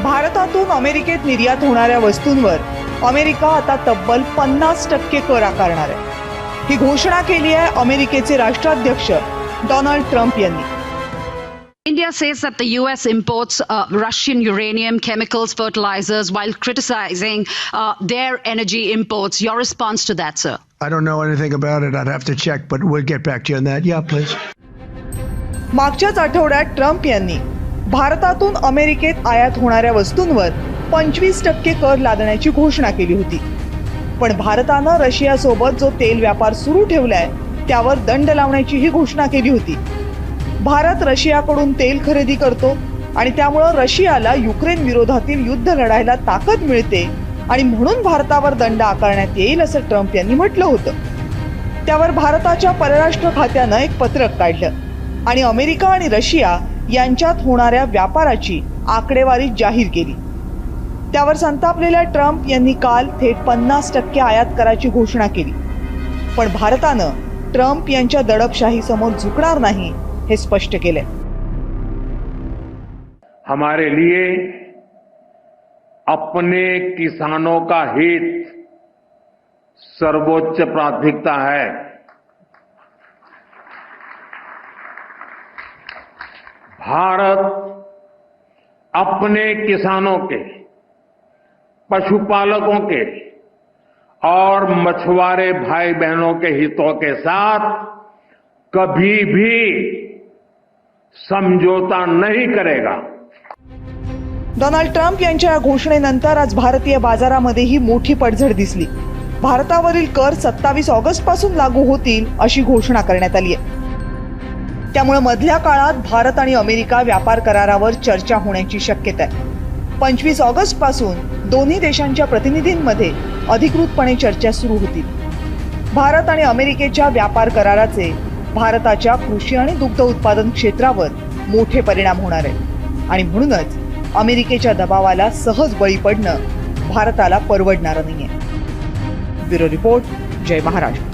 भारतातून अमेरिकेत निर्यात होणाऱ्या वस्तूंवर अमेरिका आता तब्बल 50% कर आकारणार आहे। ही घोषणा केली आहे अमेरिकेचे राष्ट्राध्यक्ष डोनाल्ड ट्रम्प यांनी। India says that the US imports Russian uranium, chemicals, fertilizers, while criticizing their energy imports. Your response to that, sir? I don't know anything about it. I'd have to check, but we'll get back to you on that. Yeah, please. मागच्याच आठवड्यात Trump यांनी भारतातून अमेरिकेत आयात होणाऱ्या वस्तूंवर 25% कर लादण्याची घोषणा केली होती। पण भारतानं रशियासोबत जो तेल व्यापार सुरू ठेवलाय त्यावर दंड लावण्याची ही घोषणा केली होती। भारत रशियाकडून तेल खरेदी करतो आणि त्यामुळे रशियाला युक्रेन विरोधातील युद्ध लढायला ताकद मिळते आणि म्हणून भारतावर दंड आकारण्यात येईल असं ट्रम्प यांनी म्हटलं होतं। त्यावर भारताच्या परराष्ट्र खात्यानं एक पत्रक काढलं आणि अमेरिका आणि रशिया यांच्यात होणाऱ्या व्यापाराची आकडेवारी जाहीर केली। त्यावर संतापलेल्या ट्रम्प यांनी काल थेट 50% आयात कराची घोषणा केली। पण भारतानं ट्रम्प यांच्या दडपशाही समोर झुकणार नाही हे स्पष्ट केले। हमारे लिए अपने किसानों का हित सर्वोच्च प्राथमिकता है। भारत अपने किसानों के, पशुपालकों के और मछुआरे भाई बहनों के हितों के साथ कभी भी समझौता नहीं करेगा। डोनाल्ड ट्रम्प यांच्या या घोषणेनंतर आज भारतीय बाजारामध्येही मोठी पडझड दिसली। भारतावरील कर 27 ऑगस्ट पासून लागू होतील अशी घोषणा करण्यात आली आहे। त्यामुळे मधल्या काळात भारत आणि अमेरिका व्यापार करारावर चर्चा होण्याची शक्यता आहे। 25 ऑगस्ट पासून दोन्ही देशांच्या प्रतिनिधींमध्ये अधिकृतपणे चर्चा सुरू होतील। भारत आणि अमेरिकेच्या व्यापार कराराचे भारताच्या कृषी आणि दुग्ध उत्पादन क्षेत्रावर मोठे परिणाम होणार आहेत आणि म्हणूनच अमेरिकेच्या दबावाला सहज बळी पडणं भारताला परवडणार नाहीये। ब्युरो रिपोर्ट, जय महाराष्ट्र।